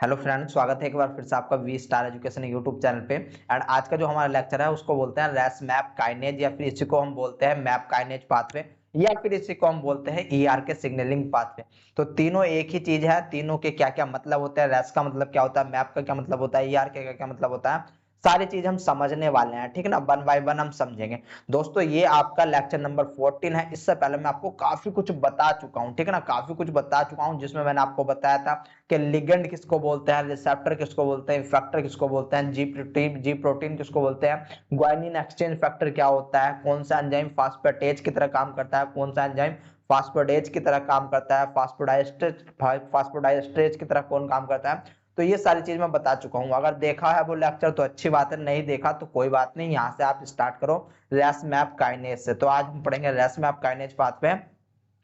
Hello friend, स्वागत है एक बार फिर से आपका V Star Education YouTube channel पे। एंड आज का जो हमारा लेक्चर है उसको बोलते हैं रेस मैप काइनेज, या फिर इसी को हम बोलते हैं मैप काइनेज पाथवे, या फिर इसी को हम बोलते हैं ईआर के सिग्नलिंग पाथवे। तो तीनों एक ही चीज है। तीनों के क्या क्या मतलब होते हैं, रेस का मतलब क्या होता है, मैप का क्या मतलब होता है, ईआर का क्या क्या मतलब होता है, सारी चीज हम समझने वाले हैं। ठीक है ना, वन बाय वन हम समझेंगे। दोस्तों ये आपका लेक्चर नंबर 14 है। इससे पहले मैं आपको काफी कुछ बता चुका हूँ, ठीक है ना, काफी कुछ बता चुका हूँ, जिसमें मैंने आपको बताया था कि लिगेंड किसको बोलते हैं, रिसेप्टर किसको बोलते हैं, इफेक्टर किसको बोलते हैं, जी प्रोटीन किसको बोलते हैं, ग्वानिन एक्सचेंज फैक्टर क्या होता है, कौन सा एंजाइम फास्फेटेज की तरह काम करता है, कौन सा एंजाइम फास्फोडेज की तरह काम करता है, फास्फोडाइस्ट्रेज की तरह कौन काम करता है। तो ये सारी चीज मैं बता चुका हूँ। अगर देखा है वो लेक्चर तो अच्छी बात है, नहीं देखा तो कोई बात नहीं, यहाँ से आप स्टार्ट करो रेस मैप काइनेज से। तो आज हम पढ़ेंगे रेस मैप काइनेज पाथवे,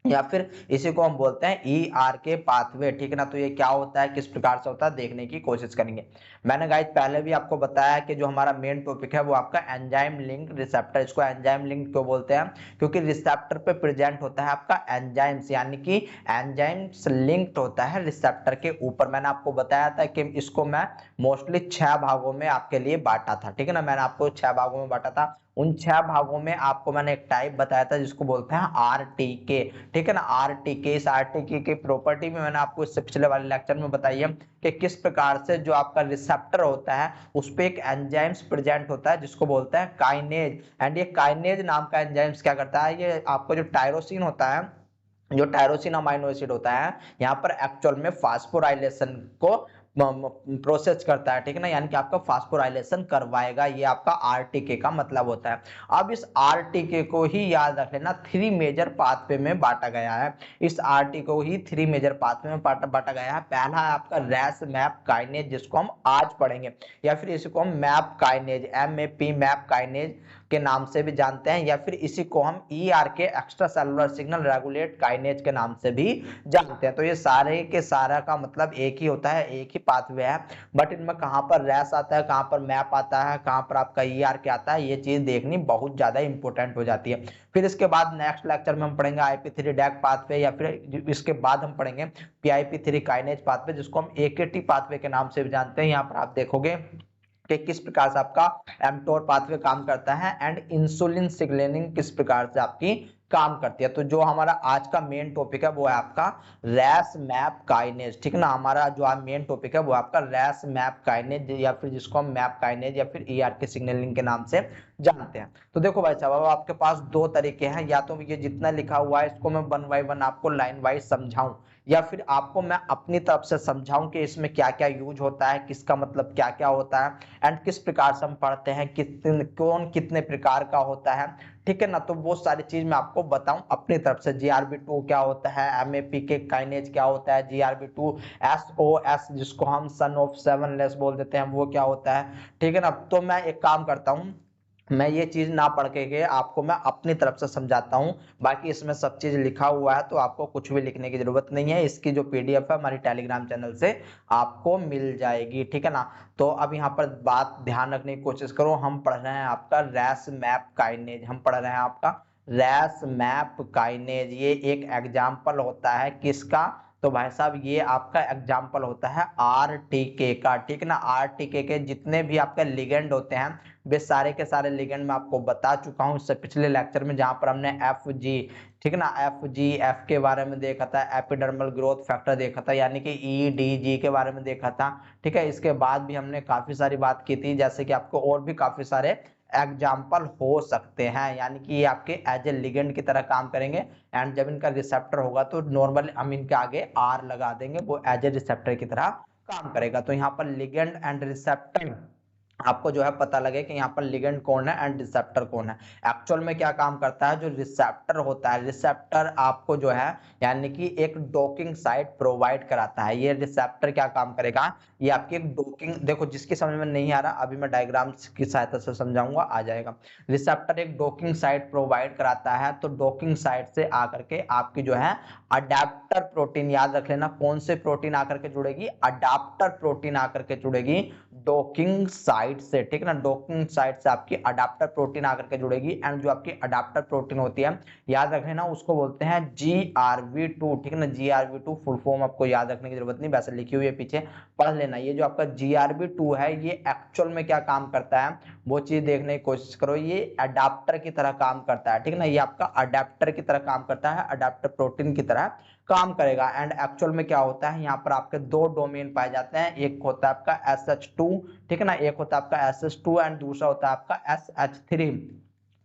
या फिर इसी को हम बोलते हैं ई आर के पाथवे। ठीक है ना, तो ये क्या होता है, किस प्रकार से होता है, देखने की कोशिश करेंगे। मैंने गाइस पहले भी आपको बताया कि जो हमारा मेन टॉपिक है वो आपका एंजाइम लिंक रिसेप्टर। इसको एंजाइम लिंक क्यों बोलते हैं, क्योंकि रिसेप्टर पे प्रेजेंट होता है आपका एंजाइम्स, यानी कि एंजाइम्स लिंक्ड होता है रिसेप्टर के ऊपर। मैंने आपको बताया था कि इसको मैं मोस्टली 6 भागों में आपके लिए बांटा था। ठीक है ना, मैंने आपको 6 भागों में बांटा था। उन 6 भागों में आपको मैंने एक टाइप बताया था जिसको बोलते हैं आरटीके। ठीक है ना, आरटीके। इस आरटीके की प्रॉपर्टी में मैंने आपको इससे पिछले वाले लेक्चर में बताई है कि किस प्रकार से जो आपका रिसेप्टर होता है उस पे एक एंजाइम्स प्रेजेंट होता है जिसको बोलते हैं काइनेज। एंड ये काइनेज नाम का एंजाइम्स क्या करता है, ये आपको जो टायरोसिन होता है, जो टायरोसिन अमाइनो एसिड होता है, यहाँ पर एक्चुअल में फास्फोराइलेशन को प्रोसेस करता है। ठीक है ना, यानी कि आपका फास्फोराइलेशन करवाएगा। ये आपका आरटीके का मतलब होता है। अब इस आरटीके को ही याद रख लेना, 3 मेजर पाथवे में बांटा गया है। इस आरटीके को ही 3 मेजर पाथवे में बांटा गया है। पहला है आपका रेस मैप काइनेज, जिसको हम आज पढ़ेंगे, या फिर इसी को हम map kinase, MAP map kinase के नाम से भी जानते हैं, या फिर इसी को हम ईआर के extra cellular signal regulate kinase के नाम से भी जानते हैं। तो ये सारे के सारा का मतलब एक ही होता है, एक ही पाथवे है। बट इनमें कहां पर रेस आता है, कहां पर मैप आता है, कहां पर आपका ईआर के आता है, ये चीज देखनी बहुत ज्यादा इंपॉर्टेंट हो जाती है। फिर इसके बाद नेक्स्ट लेक्चर में हम पढ़ेंगे आईपी3 डैक पाथवे, या फिर इसके बाद हम पढ़ेंगे पीआईपी3 काइनेज पाथवे, जिसको हम एकेटी पाथवे के नाम से भी जानते हैं। यहाँ पर आप देखोगे कि किस प्रकार से आपका एमटोर पाथवे काम करता है, एंड इंसुलिन सिग्नलिंग किस प्रकार से आपकी काम करती है। तो जो हमारा आज का मेन टॉपिक है वो है आपका रेस मैप काइनेज। ठीक है ना, हमारा जो मेन टॉपिक है वो आपका रेस मैप काइनेज, या फिर जिसको हम मैप काइनेज या फिर ईआर के सिग्नलिंग के नाम से जानते हैं। तो देखो भाई साहब, अब आपके पास दो तरीके हैं, या तो ये जितना लिखा हुआ है इसको मैं वन बाय वन आपको लाइन वाइज समझाऊं, या फिर आपको मैं अपनी तरफ से समझाऊं कि इसमें क्या क्या यूज होता है, किसका मतलब क्या क्या होता है, एंड किस प्रकार से हम पढ़ते हैं, कौन कितने प्रकार का होता है। ठीक है ना, तो वो सारी चीज मैं आपको बताऊं अपनी तरफ से। जीआरबी2 क्या होता है, एमएपी के काइनेज क्या होता है, जीआरबी2 एसओएस जिसको हम सन ऑफ सेवन लेस बोल देते हैं वो क्या होता है। ठीक है ना, तो मैं एक काम करता हूं, मैं ये चीज ना पढ़ के आपको मैं अपनी तरफ से समझाता हूं। बाकी इसमें सब चीज लिखा हुआ है, तो आपको कुछ भी लिखने की जरूरत नहीं है। इसकी जो पीडीएफ है हमारी टेलीग्राम चैनल से आपको मिल जाएगी। ठीक है ना, तो अब यहाँ पर बात ध्यान रखने की कोशिश करो। हम पढ़ रहे हैं आपका रेस मैप काइनेज, हम पढ़ रहे हैं आपका रेस मैप काइनेज। ये एक एग्जाम्पल होता है किसका, तो भाई साहब ये आपका एग्जाम्पल होता है आरटीके का। ठीक है ना, आरटीके के जितने भी आपके लिगेंड होते हैं वे सारे के सारे लिगेंड मैं आपको बता चुका हूं इससे पिछले लेक्चर में, जहां पर हमने एफ जी, ठीक है ना, एफ के बारे में देखा था, एपिडर्मल ग्रोथ फैक्टर देखा था, यानी कि ई डी जी के बारे में देखा था। ठीक है, इसके बाद भी हमने काफी सारी बात की थी, जैसे कि आपको और भी काफी सारे एग्जाम्पल हो सकते हैं, यानी कि ये आपके एज ए लिगेंड की तरह काम करेंगे। एंड जब इनका रिसेप्टर होगा तो नॉर्मल हम इनके आगे आर लगा देंगे, वो एज ए रिसेप्टर की तरह काम करेगा। तो यहाँ पर लिगेंड एंड रिसेप्टर आपको जो है पता लगे कि यहाँ पर लिगेंड कौन है एंड रिसेप्टर कौन है। एक्चुअल में क्या काम करता है, जो रिसेप्टर होता है, रिसेप्टर आपको जो है यानी कि एक डॉकिंग साइट प्रोवाइड कराता है। ये रिसेप्टर क्या काम करेगा, ये आपकी एक डॉकिंग, देखो जिसकी समझ में नहीं आ रहा अभी मैं डायग्राम्स की सहायता से समझाऊंगा, आ जाएगा। रिसेप्टर एक डॉकिंग साइट प्रोवाइड कराता है, तो डॉकिंग साइट से आकर के आपकी जो है अडेप्टर प्रोटीन, याद रख लेना कौन से प्रोटीन आकर के जुड़ेगी, अडाप्टर प्रोटीन आकर के जुड़ेगी डॉकिंग साइट से, ठीक है ना, डॉकिंग साइट से आपकी अडाप्टर प्रोटीन आकर के जुड़ेगी। एंड जो आपकी अडाप्टर प्रोटीन होती है याद रख लेना उसको बोलते हैं GRB2, ठीक है ना, GRB2 फुल फॉर्म आपको याद रखने की जरूरत नहीं, वैसे लिखी हुई है पीछे पढ़ लेना। ये जो आपका GRB2 है ये एक्चुअल में क्या काम करता है वो चीज देखने की कोशिश करो। ये अडाप्टर की तरह काम करता है, ठीक है ना, ये आपका अडाप्टर की तरह काम करता है, अडाप्टर प्रोटीन की तरह काम करेगा। एंड एक्चुअल में क्या होता है, यहाँ पर आपके दो डोमेन पाए जाते हैं, एक होता है आपका SH2, ठीक है ना, एक होता है आपका SH2 एंड दूसरा होता है आपका SH3,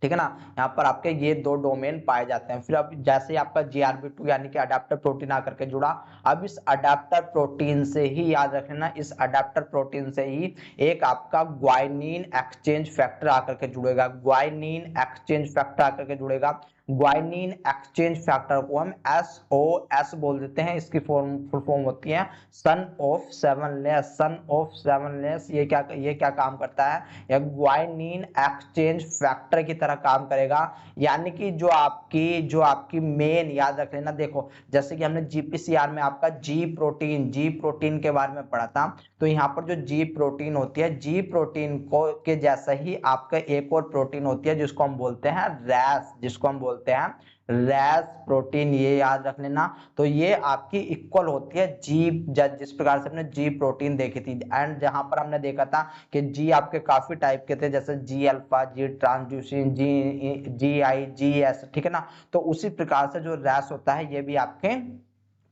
ठीक है ना। यहाँ पर आपके ये दो डोमेन पाए जाते हैं। फिर अब जैसे ही आपका GRB2 यानी कि अडाप्टर प्रोटीन आकर के जुड़ा, अब इस अडाप्टर प्रोटीन से ही याद रख लेना, इस अडाप्टर प्रोटीन से ही एक आपका ग्वाइनिन एक्सचेंज फैक्टर आकर के जुड़ेगा, ग्वाइनिन एक्सचेंज फैक्टर आकर के जुड़ेगा। ग्वाइनिन एक्सचेंज फैक्टर को हम SOS बोल देते हैं, इसकी फुल फॉर्म होती है son of seven less, son of seven less. ये क्या काम करता है, यह ग्वाइनिन एक्सचेंज फैक्टर की तरह काम करेगा। यानी कि जो आपकी मेन, याद रख लेना, देखो जैसे कि हमने GPCR में आपका जी प्रोटीन के बारे में पढ़ा था, तो यहाँ पर जो जी प्रोटीन होती है, जी प्रोटीन को के जैसा ही आपका एक और प्रोटीन होती है जिसको हम बोलते हैं रैस, जिसको हम बोलते हैं रैस प्रोटीन, ये याद रख लेना। तो ये आपकी इक्वल होती है जिस प्रकार से हमने जी प्रोटीन देखी थी। एंड जहां पर हमने देखा था कि जी आपके काफी टाइप के थे, जैसे जी अल्फा, जी ट्रांसड्यूसिन, GI, GS, ठीक है ना। तो उसी प्रकार से जो रैस होता है ये भी आपके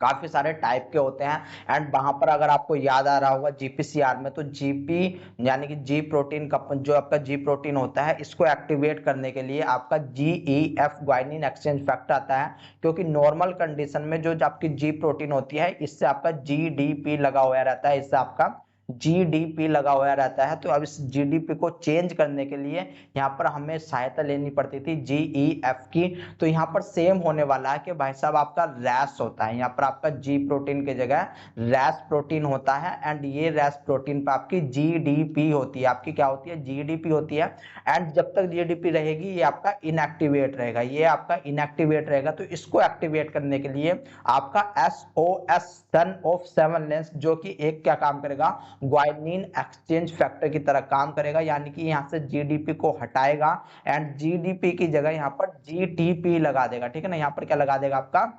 काफी सारे टाइप के होते हैं। एंड वहां पर अगर आपको याद आ रहा होगा GPCR में, तो GP यानी कि जी प्रोटीन का जो आपका जी प्रोटीन होता है, इसको एक्टिवेट करने के लिए आपका GEF ग्वाइनिन एक्सचेंज फैक्टर आता है। क्योंकि नॉर्मल कंडीशन में जो आपकी जी प्रोटीन होती है इससे आपका GDP लगा हुआ रहता है, इससे आपका GDP लगा हुआ रहता है। तो अब इस GDP को चेंज करने के लिए यहाँ पर हमें सहायता लेनी पड़ती थी GEF की। तो यहाँ पर सेम होने वाला है कि भाई साहब आपका रैस होता है, यहाँ पर आपका जी प्रोटीन की जगह रैस प्रोटीन होता है। एंड ये रैस प्रोटीन पर आपकी GDP होती है, आपकी क्या होती है, GDP होती है। एंड जब तक GDP रहेगी ये आपका इनएक्टिवेट रहेगा, ये आपका इनएक्टिवेट रहेगा। तो इसको एक्टिवेट करने के लिए आपका SOS son of seven lens, जो कि एक क्या काम करेगा, ग्वाइनिन एक्सचेंज फैक्टर की तरह काम करेगा। यानी कि यहां से GDP को हटाएगा एंड GDP की जगह यहां पर GTP लगा देगा, ठीक है ना। यहां पर क्या लगा देगा, आपका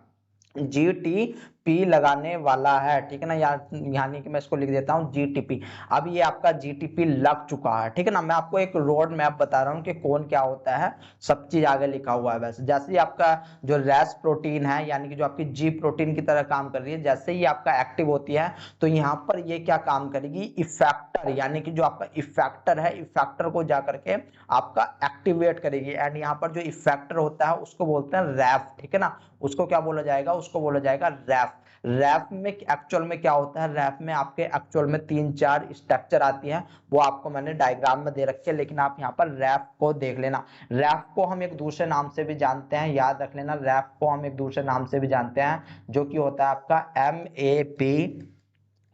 GTP लगाने वाला है, ठीक है ना, यानी कि मैं इसको लिख देता हूं GTP। अब ये आपका GTP लग चुका है, ठीक है ना। मैं आपको एक रोड मैप बता रहा हूं कि कौन क्या होता है, सब चीज आगे लिखा हुआ है। वैसे जैसे ही आपका जो रैस प्रोटीन है यानी कि जो आपकी जी प्रोटीन की तरह काम कर रही है, जैसे ही आपका एक्टिव होती है तो यहाँ पर ये क्या काम करेगी, इफेक्टर, यानी कि जो आपका इफेक्टर है, इफेक्टर को जाकर के आपका एक्टिवेट करेगी। एंड यहाँ पर जो इफेक्टर होता है उसको बोलते हैं रैफ, ठीक है ना। उसको क्या बोला जाएगा, उसको बोला जाएगा रैफ। रैफ में एक्चुअल में क्या होता है, रैफ में आपके एक्चुअल में 3-4 स्ट्रक्चर आती है, वो आपको मैंने डायग्राम में दे रखे हैं, लेकिन आप यहाँ पर रैफ को देख लेना। रैफ को हम एक दूसरे नाम से भी जानते हैं, याद रख लेना, रैफ को हम एक दूसरे नाम से भी जानते हैं, जो कि होता है आपका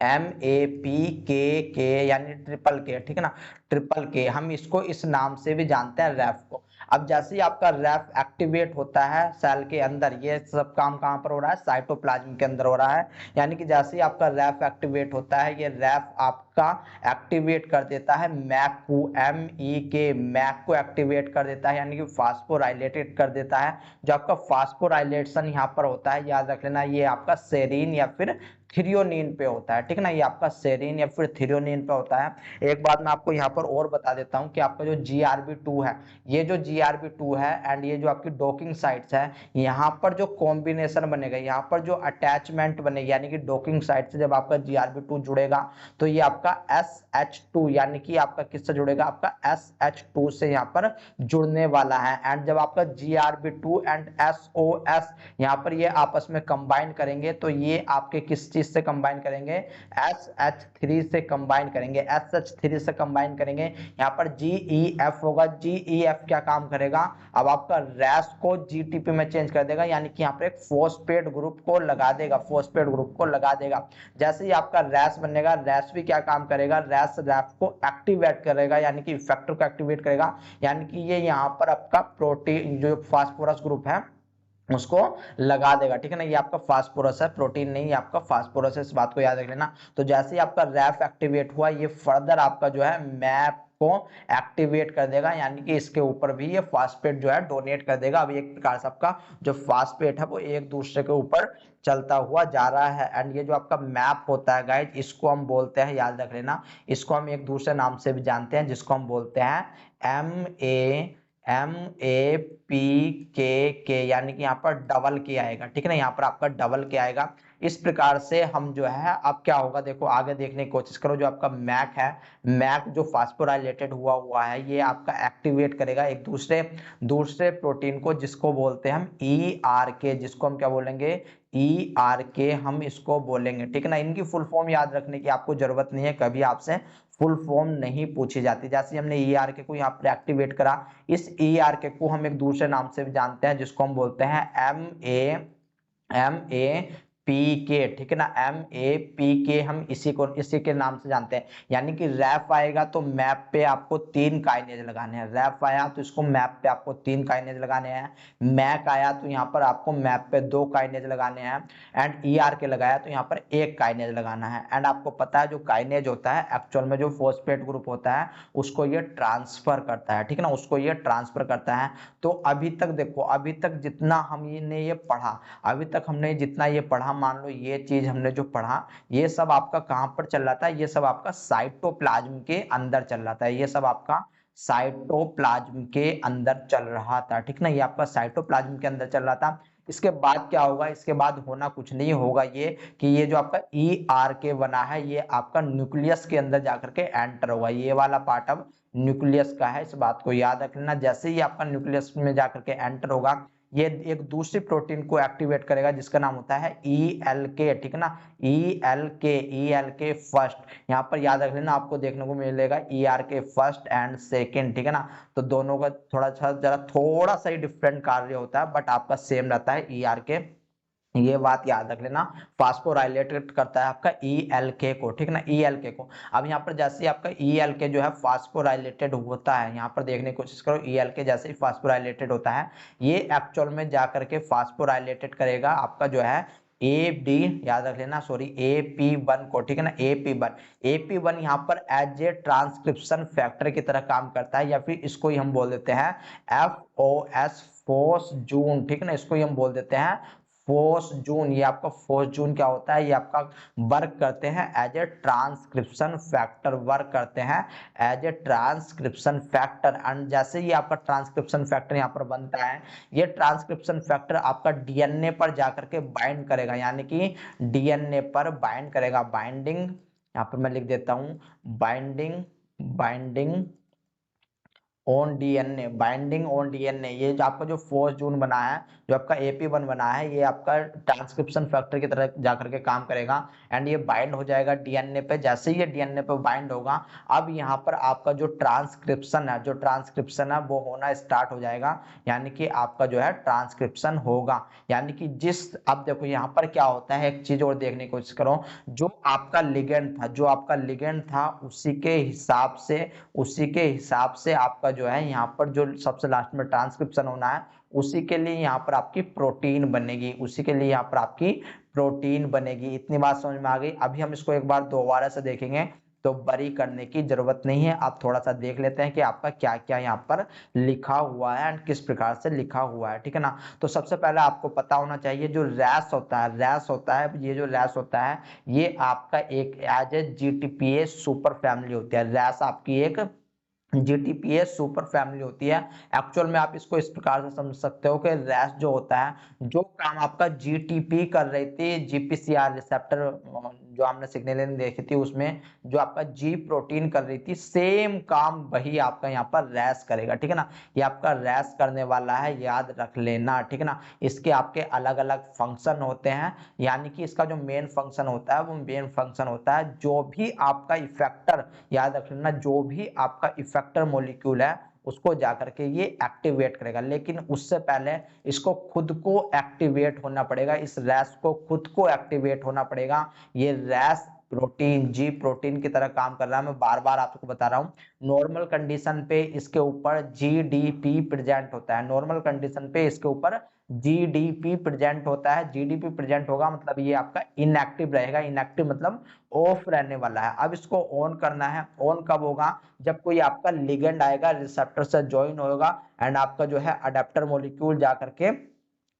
MAPK यानी ट्रिपल के, ठीक है ना, ट्रिपल के, हम इसको इस नाम से भी जानते हैं रैफ को। अब जैसे ही आपका रैफ एक्टिवेट होता है सेल के अंदर, ये सब काम कहां पर हो रहा है, साइटोप्लाज्म के अंदर हो रहा है। यानी कि जैसे ही आपका रैफ एक्टिवेट होता है, ये रैफ आपका एक्टिवेट कर देता है मैक को, MEK, मैक को एक्टिवेट कर देता है, यानी कि फास्फोराइलेटेड कर देता है। जो आपका फास्फोराइलेशन यहाँ पर होता है, याद रख लेना, ये आपका सेरीन या फिर थ्रियोनिन पे होता है, ठीक है ना, ये आपका सेरीन या फिर थ्रियोनिन पे होता है। एक बात मैं आपको यहाँ पर और बता देता हूँ कि आपका जो GRB2 है, ये जो GRB2 है एंड ये जो आपकी डॉकिंग साइट्स है, यहाँ पर जो कॉम्बिनेशन बनेगा, यहाँ पर जो अटैचमेंट बनेगी, यानी कि डॉकिंग साइट से जब आपका GRB2 जुड़ेगा तो ये आपका SH2 यानी कि आपका किससे जुड़ेगा, आपका SH2 से यहाँ पर जुड़ने वाला है। एंड जब आपका GRB2 एंड SOS यहाँ पर ये आपस में कंबाइन करेंगे तो ये आपके किस चीज से कंबाइन करेंगे, SH3 से कंबाइन करेंगे, SH3 से कंबाइन करेंगे। यहाँ पर GEF होगा, GEF क्या काम करेगा, अब आपका रैस को GTP में चेंज कर देगा, यानी कि यहाँ पर एक फॉस्फेट ग्रुप को लगा देगा, फॉस्फेट ग्रुप को लगा देगा। जैसे ही आपका रैस बनेगा, रैस भी क्या काम करेगा, रैस रैफ को एक्टिवेट करेगा, यानी कि इफेक्टर को एक्टिवेट करेगा। यानी कि ये यहाँ पर आपका प्रोटीन जो फास्फोरस ग्रुप है उसको लगा देगा, ठीक है ना। ये आपका फास्फोरस है, प्रोटीन नहीं, ये आपका फास्फोरस है, इस बात को याद रख लेना। तो जैसे ही आपका रैफ एक्टिवेट हुआ, ये फर्दर आपका जो है मैप को एक्टिवेट कर देगा, यानी कि इसके ऊपर भी ये फास्फेट जो है डोनेट कर देगा। अभी एक प्रकार से आपका जो फास्फेट है वो एक दूसरे के ऊपर चलता हुआ जा रहा है। एंड ये जो आपका मैप होता है गाइज, इसको हम बोलते हैं, याद रख लेना, इसको हम एक दूसरे नाम से भी जानते हैं, जिसको हम बोलते हैं MAPK, यानी कि यहाँ पर डबल के आएगा, ठीक है ना, यहाँ पर आपका डबल के आएगा। इस प्रकार से हम जो है, अब क्या होगा देखो, आगे देखने की कोशिश करो। जो आपका मैक है, मैक जो फास्फोराइलेटेड हुआ है, ये आपका एक्टिवेट करेगा एक दूसरे दूसरे प्रोटीन को, जिसको बोलते हैं हम ERK, जिसको हम क्या बोलेंगे, ERK हम इसको बोलेंगे, ठीक है ना। इनकी फुल फॉर्म याद रखने की आपको जरूरत नहीं है, कभी आपसे फुल फॉर्म नहीं पूछी जाती। जैसे हमने ERK को यहाँ पर एक्टिवेट करा, इस ERK को हम एक दूसरे नाम से भी जानते हैं, जिसको हम बोलते हैं MAPK, ठीक है ना। MAPK हम इसी के नाम से जानते हैं। यानी कि रैफ आएगा तो मैप पे आपको 3 काइनेज लगाने हैं, रैफ आया तो इसको मैप पे आपको 3 काइनेज लगाने हैं, मैक आया तो यहाँ पर आपको मैप पे 2 काइनेज लगाने हैं, एंड ERK लगाया तो यहाँ पर 1 काइनेज लगाना है। एंड आपको पता है जो काइनेज होता है, एक्चुअल में जो फॉस्फेट ग्रुप होता है उसको ये ट्रांसफर करता है, ठीक है ना, उसको ये ट्रांसफर करता है। तो अभी तक देखो, अभी तक जितना हमने ये पढ़ा, अभी तक हमने जितना ये पढ़ा, मान लो ये चीज हमने जो पढ़ा, ये सब आपका कहां पर चल रहा था, ये सब आपका साइटोप्लाज्म के अंदर चल रहा था, ये सब आपका साइटोप्लाज्म के अंदर चल रहा था, ठीक ना, ये आपका साइटोप्लाज्म के अंदर चल रहा था। इसके बाद क्या होगा, इसके बाद होना कुछ नहीं होगा, ये कि ये जो आपका ERK बना है, ये आपका न्यूक्लियस के अंदर जाकर के एंटर होगा, ये वाला पार्ट अब न्यूक्लियस का है, इस बात को याद रख लेना। जैसे ही आपका न्यूक्लियस में जाकर के एंटर होगा, ये एक दूसरी प्रोटीन को एक्टिवेट करेगा, जिसका नाम होता है ELK, ठीक है ना, ELK फर्स्ट। यहाँ पर याद रख लेना, आपको देखने को मिलेगा ERK फर्स्ट एंड सेकेंड, ठीक है ना। तो दोनों का थोड़ा सा ही डिफरेंट कार्य होता है, बट आपका सेम रहता है ERK, ये बात याद रख लेना। फास्फोराइलेटेड करता है आपका ELK को, ठीक है ना, ELK को। अब यहाँ पर जैसे आपका ELK जो है फास्फोराइलेटेड होता है, यहाँ पर देखने की कोशिश करो, ELK जैसे ही फास्फोराइलेटेड होता है, ये एक्चुअल में जाकर के फास्फोराइलेटेड करेगा आपका जो है AD, याद रख लेना, सॉरी, AP1 को, ठीक है ना, AP1 यहाँ पर एज ए ट्रांसक्रिप्शन फैक्टर की तरह काम करता है, या फिर इसको ही हम बोल देते हैं FOS, फोस जून, ठीक है ना, इसको ही हम बोल देते हैं फोस जून। ये आपका फोस जून क्या होता है, ये आपका वर्क करते हैं as a transcription factor, work करते हैं as a transcription factor. And जैसे ही आपका ट्रांसक्रिप्शन फैक्टर यहाँ पर बनता है, ये ट्रांसक्रिप्शन फैक्टर आपका DNA पर जाकर के बाइंड करेगा, यानी कि DNA पर बाइंड करेगा, बाइंडिंग, यहाँ पर मैं लिख देता हूं, binding binding on DNA, binding on DNA। ये जो आपका जो फोर्स जून बना है, जो आपका AP1 बना है, ये आपका ट्रांसक्रिप्शन फैक्टर की तरह जाकर के काम करेगा, एंड ये बाइंड हो जाएगा DNA पे। जैसे ही ये DNA पे बाइंड होगा, अब यहाँ पर आपका जो ट्रांसक्रिप्शन है वो होना स्टार्ट हो जाएगा, यानी कि आपका जो है ट्रांसक्रिप्शन होगा। यानी कि अब देखो यहाँ पर क्या होता है, एक चीज और देखने की कोशिश करो, जो आपका लिगेंड था उसी के हिसाब से आपका जो है यहाँ पर जो सबसे लास्ट में ट्रांसक्रिप्शन होना है, उसी के लिए यहाँ पर आपकी प्रोटीन बनेगी, उसी के लिए यहाँ पर आपकी प्रोटीन बनेगी। इतनी बात समझ में आ गई। अभी हम इसको एक बार दोबारा से देखेंगे, तो बरी करने की जरूरत नहीं है, आप थोड़ा सा देख लेते हैं कि आपका क्या क्या यहाँ पर लिखा हुआ है एंड किस प्रकार से लिखा हुआ है, ठीक है ना। तो सबसे पहले आपको पता होना चाहिए, जो रैश होता है, ये जो रैश होता है, ये आपका एक as a GTPase super family होती है। रैश आपकी एक GTPase सुपर फैमिली होती है। एक्चुअल में आप इसको इस प्रकार से समझ सकते हो कि रैश जो होता है, जो काम आपका GTP कर रही थी, GPCR रिसेप्टर जो हमने सिग्नलिंग देखी थी, उसमें जो आपका G प्रोटीन कर रही थी, सेम काम वही आपका यहाँ पर रैश करेगा, ठीक है ना। ये आपका रैश करने वाला है, याद रख लेना, ठीक है ना। इसके आपके अलग अलग फंक्शन होते हैं, यानी कि इसका जो मेन फंक्शन होता है, वो मेन फंक्शन होता है जो भी आपका इफेक्टर, याद रख लेना, जो भी आपका इफेक्टर मॉलिक्यूल है, उसको जाकर के ये एक्टिवेट करेगा। लेकिन उससे पहले इसको खुद को एक्टिवेट होना पड़ेगा, इस रैश को खुद को एक्टिवेट होना पड़ेगा। ये रैश प्रोटीन G प्रोटीन की तरह काम कर रहा है, मैं बार बार आपको बता रहा हूँ। नॉर्मल कंडीशन पे इसके ऊपर GDP प्रेजेंट होता है, नॉर्मल कंडीशन पे इसके ऊपर जीडीपी प्रेजेंट होता है, जीडीपी प्रेजेंट होगा मतलब ये आपका इनएक्टिव रहेगा, इनएक्टिव मतलब ऑफ रहने वाला है। अब इसको ऑन करना है, ऑन कब होगा, जब कोई आपका लिगेंड आएगा, रिसेप्टर से ज्वाइन होगा एंड आपका जो है अडेप्टर मॉलिक्यूल जा करके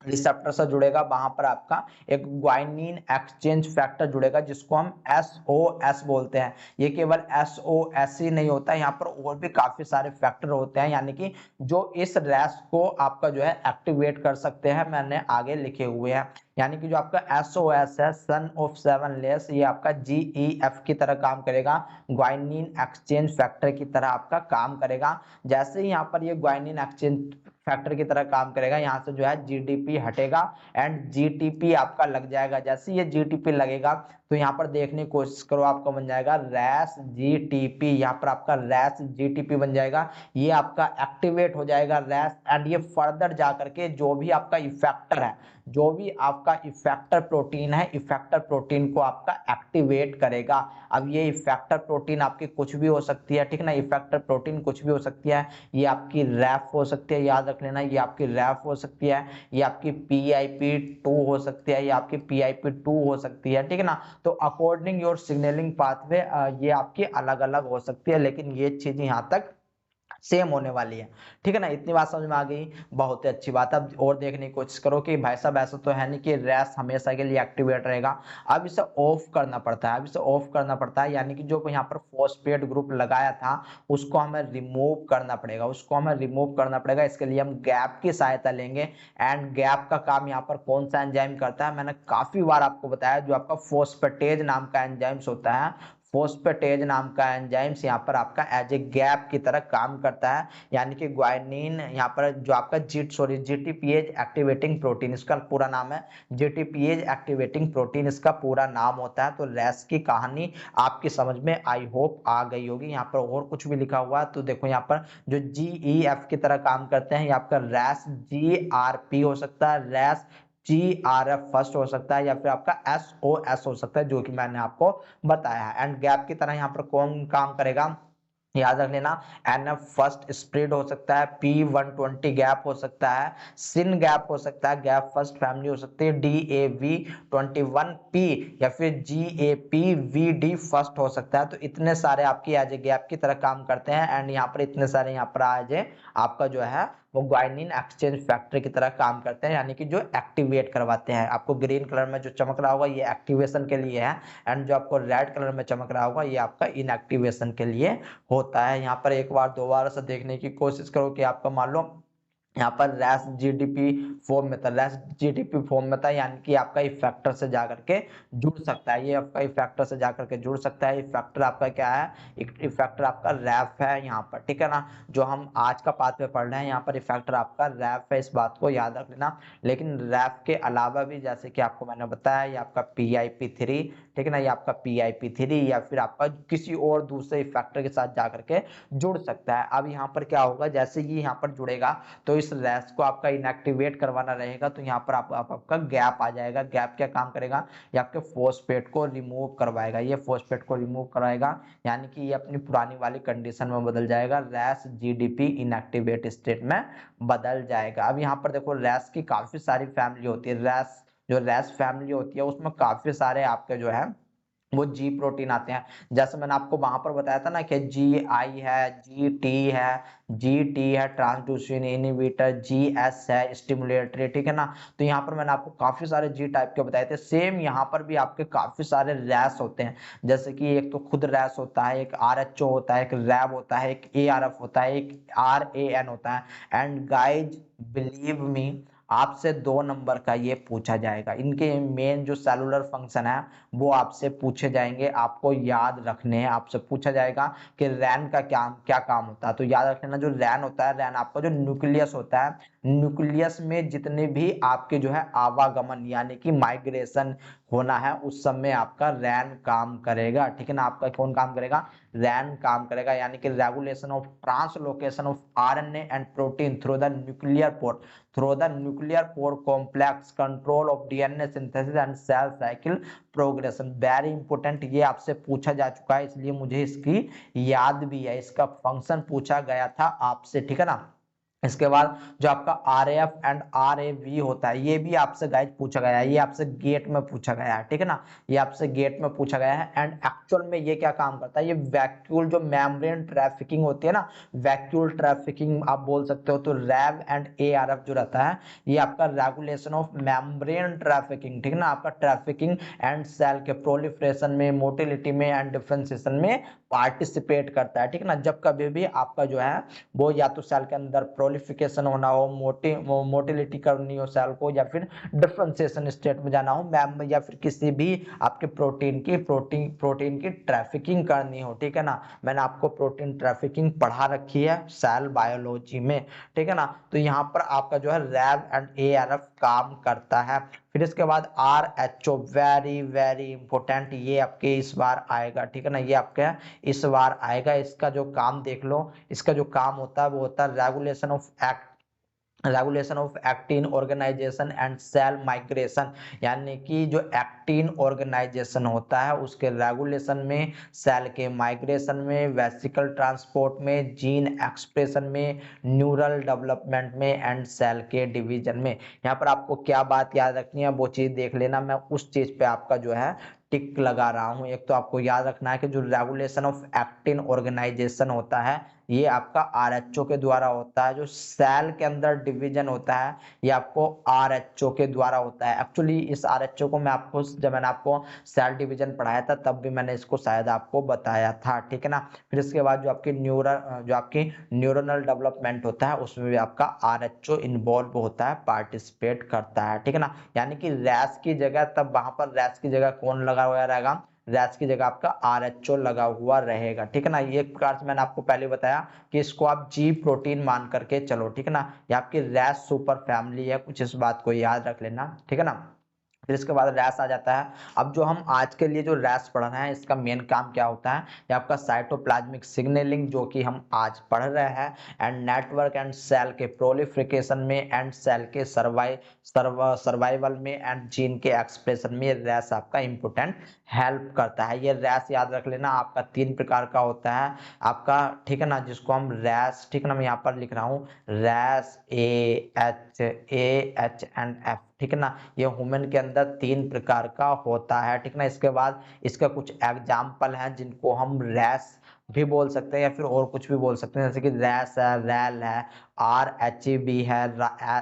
रिसेप्टर से जुड़ेगा, वहां पर आपका एक ग्वाइनिन एक्सचेंज फैक्टर जुड़ेगा जिसको हम SOS बोलते हैं। ये केवल SOS ही नहीं होता, यहाँ पर और भी काफी सारे फैक्टर होते हैं, यानी कि जो इस रैश को आपका जो है एक्टिवेट कर सकते हैं, मैंने आगे लिखे हुए हैं। यानी कि जो आपका SOS है, सन ऑफ सेवन लेस, ये आपका GEF की तरह काम करेगा, ग्वाइनिन एक्सचेंज फैक्टर की तरह आपका काम करेगा। जैसे ही यहाँ पर ये ग्वाइनिन एक्सचेंज फैक्टर की तरह काम करेगा, यहाँ से जो है जीडीपी हटेगा एंड जीटीपी आपका लग जाएगा। जैसे ये जीटीपी लगेगा तो यहाँ पर देखने की कोशिश करो, आपका बन जाएगा रैश जीटीपी, यहाँ पर आपका रैश जीटीपी बन जाएगा, ये आपका एक्टिवेट हो जाएगा रैश एंड ये फर्दर जा करके जो भी आपका इफेक्टर है, जो भी आपका इफेक्टर प्रोटीन है, इफेक्टर प्रोटीन को आपका एक्टिवेट करेगा। अब ये इफेक्टर प्रोटीन आपकी कुछ भी हो सकती है, ठीक ना, इफेक्टर प्रोटीन कुछ भी हो सकती है, ये आपकी रैफ हो सकती है, याद रख लेना, ये आपकी रैफ हो सकती है, ये आपकी PIP2 हो सकती है, ये आपकी PIP2 हो सकती है, ठीक है ना। तो अकॉर्डिंग योर सिग्नलिंग पाथवे ये आपकी अलग अलग हो सकती है, लेकिन ये चीज यहाँ तक सेम होने वाली है, ठीक है ना। इतनी बात समझ में आ गई, बहुत ही अच्छी बात। अब और देखने की कोशिश करो कि भाई साहब ऐसा तो है नहीं कि रैश हमेशा के लिए एक्टिवेट रहेगा, अब इसे ऑफ करना पड़ता है, अब इसे ऑफ करना पड़ता है, यानी कि जो यहाँ पर फॉस्फेट ग्रुप लगाया था उसको हमें रिमूव करना पड़ेगा, उसको हमें रिमूव करना पड़ेगा। इसके लिए हम गैप की सहायता लेंगे एंड गैप का काम यहाँ पर कौन सा एंजाइम करता है, मैंने काफी बार आपको बताया, जो आपका फोस्फेटेज नाम का एंजाइम्स होता है, फोस्फेटेज नाम का एंजाइम्स यहाँ पर आपका एज ए गैप की तरह काम करता है। यानी कि ग्वाइनिन यहाँ पर जो आपका जीटीपीएज एक्टिवेटिंग प्रोटीन, इसका पूरा नाम है जीटीपीएज एक्टिवेटिंग प्रोटीन, इसका पूरा नाम होता है। तो रैश की कहानी आपकी समझ में आई होप आ गई होगी। यहाँ पर और कुछ भी लिखा हुआ है तो देखो, यहाँ पर जो GEF की तरह काम करते हैं, ये आपका रैश GRP हो सकता है, रैश GRF फर्स्ट हो सकता है, या फिर आपका SOS हो सकता है, जो कि मैंने आपको बताया है। एंड गैप की तरह यहाँ पर कौन काम करेगा, याद रख लेना, NF फर्स्ट स्प्रेड हो सकता है, P120 गैप हो सकता है, सिन गैप हो सकता है, गैप फर्स्ट फैमिली हो सकती है, DAV21P या फिर GAPVD फर्स्ट हो सकता है। तो इतने सारे आपकी एज ए गैप की तरह काम करते हैं एंड यहाँ पर इतने सारे यहाँ पर एज ए आपका जो है वो ग्वाइनिन एक्सचेंज फैक्टर की तरह काम करते हैं, यानी कि जो एक्टिवेट करवाते हैं। आपको ग्रीन कलर में जो चमक रहा होगा ये एक्टिवेशन के लिए है एंड जो आपको रेड कलर में चमक रहा होगा ये आपका इनएक्टिवेशन के लिए होता है। यहाँ पर एक बार दो बार से देखने की कोशिश करो कि आपका मान लो यहाँ पर रैश जीडीपी फॉर्म में था, रैश जीडीपी फॉर्म में था, यानी कि आपका इफेक्टर से जाकर के जुड़ सकता है, ये आपका इफेक्टर से जाकर के जुड़ सकता है। इफेक्टर आपका क्या है, इफेक्टर आपका रैफ है यहाँ पर, ठीक है ना। जो हम आज का पाठ में पढ़ रहे हैं यहाँ पर इफेक्टर आपका रैफ है, इस बात को याद रख लेना। लेकिन रैफ के अलावा भी जैसे कि आपको मैंने बताया, ये आपका PIP3, ठीक है ना, ये आपका PIP3 या फिर आपका किसी और दूसरे इफेक्टर के साथ जाकर के जुड़ सकता है। अब यहाँ पर क्या होगा, जैसे ये यहाँ पर जुड़ेगा तो इस रैश को आपका इनएक्टिवेट करवाना रहेगा, तो यहाँ पर आपका गैप आ जाएगा। गैप क्या काम करेगा, ये आपके फोस्फेट को रिमूव करवाएगा, ये फोस्फेट को रिमूव कराएगा, यानी कि ये अपनी पुरानी वाली कंडीशन में बदल जाएगा, रैश GDP इनएक्टिवेट स्टेट में बदल जाएगा। अब यहाँ पर देखो, रैश की काफी सारी फैमिली होती है, रैश जो रैश फैमिली होती है उसमें काफी सारे आपके जो है वो जी प्रोटीन आते हैं। जैसे मैंने आपको वहां पर बताया था ना कि GI है, GT है, GT है ट्रांसड्यूसिन इनहिबिटर, GS है स्टिमुलेटरी, ठीक है ना। तो यहाँ पर मैंने आपको काफी सारे जी टाइप के बताए थे। सेम यहाँ पर भी आपके काफी सारे रैश होते हैं, जैसे कि एक तो खुद रैश होता है, एक RH होता है, एक रैब होता है, एक ARF होता है, एक RAN होता है। एंड गाइज बिलीव मी, आपसे 2 नंबर का ये पूछा जाएगा, इनके मेन जो सेलुलर फंक्शन है वो आपसे पूछे जाएंगे, आपको याद रखने हैं। आपसे पूछा जाएगा कि रैन का क्या क्या काम होता है, तो याद रखना जो रैन होता है, रैन आपका जो न्यूक्लियस होता है, न्यूक्लियस में जितने भी आपके जो है आवागमन यानी कि माइग्रेशन होना है उस समय आपका रैन काम करेगा, ठीक है ना। आपका कौन काम करेगा, रैन काम करेगा, यानी कि regulation of translocation of RNA and protein through the nuclear pore, through the nuclear pore complex, control of DNA synthesis and cell cycle progression। Very important, ये आपसे पूछा जा चुका है इसलिए मुझे इसकी याद भी है, इसका फंक्शन पूछा गया था आपसे, ठीक है ना। इसके बाद जो आपका R F and R A V होता है, ये भी आपसे गाइज पूछा गया है, ये आपसे गेट में पूछा गया है, ठीक है ना, ये आपसे गेट में पूछा गया है। एंड एक्चुअल में ये क्या काम करता है, ये वैक्यूल जो मेम्ब्रेन ट्रैफिकिंग होती है ना, वैक्यूल ट्रैफिकिंग आप बोल सकते हो, तो rev and A R F जो रहता है ये आपका रेगुलेशन ऑफ मेम्ब्रेन ट्रैफिकिंग, ठीक है ना, आपका ट्रैफिकिंग एंड सेल के प्रोलिफरेशन में, मोटिलिटी में एंड डिफरेंशिएशन में पार्टिसिपेट करता है, ठीक है ना। जब कभी भी आपका जो है वो या तो सेल के अंदर प्रोलिफिकेशन होना हो, मोटिलिटी करनी हो सेल को, या फिर डिफरेंशिएशन स्टेट में जाना हो मैम, या फिर किसी भी आपके प्रोटीन की ट्रैफिकिंग करनी हो, ठीक है ना। मैंने आपको प्रोटीन ट्रैफिकिंग पढ़ा रखी है सेल बायोलॉजी में, ठीक है ना। तो यहाँ पर आपका जो है रैव एंड एआरएफ काम करता है। फिर इसके बाद R H O, very very important, ये आपके इस बार आएगा, ठीक है ना, ये आपके इस बार आएगा। इसका जो काम देख लो, इसका जो काम होता है वो होता है regulation of actin organization and cell migration, यानी कि जो एक्टिन ऑर्गेनाइजेशन होता है उसके रेगुलेशन में, सेल के माइग्रेशन में, वेसिकल ट्रांसपोर्ट में, जीन एक्सप्रेशन में, न्यूरल डेवलपमेंट में एंड सेल के डिवीजन में। यहाँ पर आपको क्या बात याद रखनी है वो चीज देख लेना, मैं उस चीज पे आपका जो है टिक लगा रहा हूं। एक तो आपको याद रखना है कि जो रेगुलेशन ऑफ एक्टिन ऑर्गेनाइजेशन होता है ये आपका आरएचओ के द्वारा होता है, जो सेल के अंदर डिवीजन होता है ये आपको आरएचओ के द्वारा होता है। एक्चुअली इस आरएचओ को मैं आपको, जब मैंने आपको सेल डिवीजन पढ़ाया था तब भी मैंने इसको शायद आपको बताया था, ठीक है ना। फिर इसके बाद जो आपकी न्यूरोनल डेवलपमेंट होता है उसमें भी आपका आरएचओ इन्वॉल्व होता है, पार्टिसिपेट करता है, ठीक है ना। यानी कि रैस की जगह, तब वहां पर रैस की जगह कौन लगा हुआ रहेगा, रैस की जगह आपका आरएचओ लगा हुआ रहेगा, ठीक है ना। ये एक प्रकार से मैंने आपको पहले बताया कि इसको आप जी प्रोटीन मान करके चलो, ठीक है ना। ये आपकी रैस सुपर फैमिली है, कुछ इस बात को याद रख लेना, ठीक है ना। फिर इसके बाद रैस आ जाता है। अब जो हम आज के लिए जो रैस पढ़ रहे हैं इसका मेन काम क्या होता है, ये आपका साइटोप्लाज्मिक सिग्नलिंग जो कि हम आज पढ़ रहे हैं, एंड नेटवर्क एंड सेल के प्रोलिफरेशन में, एंड सेल के सर्वाइवल में, एंड जीन के एक्सप्रेशन में रैस आपका इंपोर्टेंट हेल्प करता है। ये रैस याद रख लेना, आपका 3 प्रकार का होता है आपका, ठीक है ना, जिसको हम रैस, ठीक है ना, मैं यहाँ पर लिख रहा हूँ रैस ए एच एंड एफ, ठीक है ना। ये ह्यूमन के अंदर 3 प्रकार का होता है, ठीक है ना। इसके बाद इसका कुछ एग्जाम्पल हैं जिनको हम रैस भी बोल सकते हैं या फिर और कुछ भी बोल सकते हैं, जैसे कि रैस है, रैल है, आर एच बी है,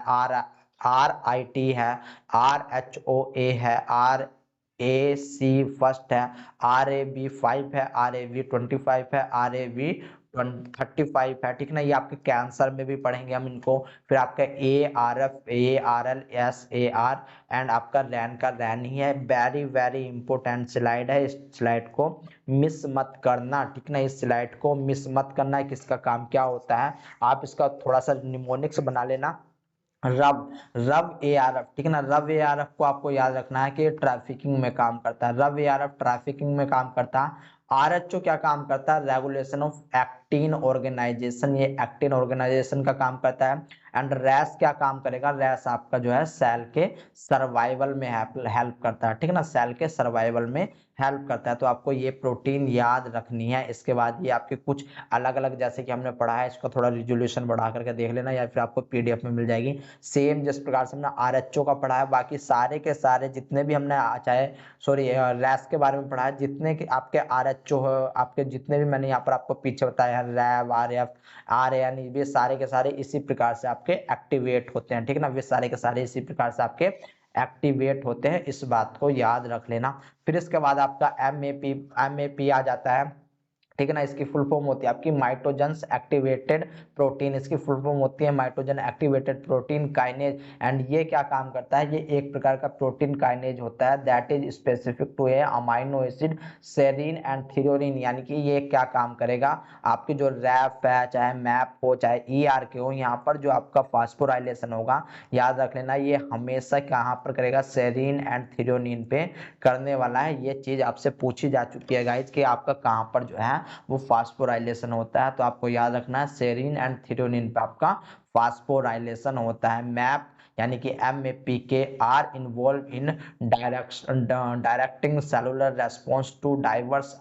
आर आर आई टी है, आर एच ओ ए है, आर ए सी फर्स्ट है, आर ए बी 5 है, आर ए बी 25 है, आर ए बी 35 है, ठीक है ना। ये आपके कैंसर में भी पढ़ेंगे हम इनको। फिर आपका A R F, A R L, S A R, and आपका रैन का रैन ही है। वेरी वेरी इंपॉर्टेंट स्लाइड है, इस स्लाइड को मिस मत करना, ठीक ना, इस स्लाइड को मिस मत करना। किसका काम क्या होता है आप इसका थोड़ा सा निमोनिक्स बना लेना। रब रब ए आर एफ, ठीक है ना, रब ए आर एफ को आपको याद रखना है कि ट्रैफिकिंग में काम करता है, रब ए आर एफ ट्रैफिकिंग में काम करता है। आरएचओ क्या काम करता है, रेगुलेशन ऑफ एक्टिन ऑर्गेनाइजेशन, ये एक्टिन ऑर्गेनाइजेशन का काम करता है। एंड रैस क्या काम करेगा, रैस आपका जो है सेल के सर्वाइवल में हेल्प करता है, ठीक है ना, सेल के सर्वाइवल में हेल्प करता है। तो आपको ये प्रोटीन याद रखनी है। इसके बाद ये आपके कुछ अलग अलग, जैसे कि हमने पढ़ा है, इसका थोड़ा रिजोल्यूशन बढ़ा करके देख लेना, या फिर आपको पीडीएफ में मिल जाएगी। सेम जिस प्रकार से हमने आरएचओ का पढ़ा है, बाकी सारे के सारे जितने भी हमने चाहे रैस के बारे में पढ़ा है, जितने के आपके आरएचओ हो, आपके जितने भी मैंने यहाँ पर आपको पीछे बताया है, रैव, आरएफ, आरएन, ये सारे के सारे इसी प्रकार से आपके एक्टिवेट होते हैं, ठीक है ना। वे सारे के सारे इसी प्रकार से आपके एक्टिवेट होते हैं, इस बात को याद रख लेना। फिर इसके बाद आपका एमएपी आ जाता है, ठीक है ना। इसकी फुल फॉर्म होती है आपकी माइटोजेंस एक्टिवेटेड प्रोटीन, इसकी फुल फॉर्म होती है माइटोजन एक्टिवेटेड प्रोटीन काइनेज। एंड ये क्या काम करता है, ये एक प्रकार का प्रोटीन काइनेज होता है that is specific to a amino acid serine and threonine, यानी कि ये क्या काम करेगा, आपकी जो रैप है, चाहे मैप हो, चाहे ईआर के हो, यहाँ पर जो आपका फास्फोराइलेशन होगा, याद रख लेना, ये हमेशा कहाँ पर करेगा, सेरीन एंड थ्रियोनिन पे करने वाला है। ये चीज आपसे पूछी जा चुकी है गाइज कि आपका कहाँ पर जो है वो फास्फोराइलेशन होता है। तो आपको याद रखना है सेरीन एंड थ्रियोनिन पे आपका फास्फोराइलेशन होता है। मैप यानी कि MAPK are involve in directing cellular response to diverse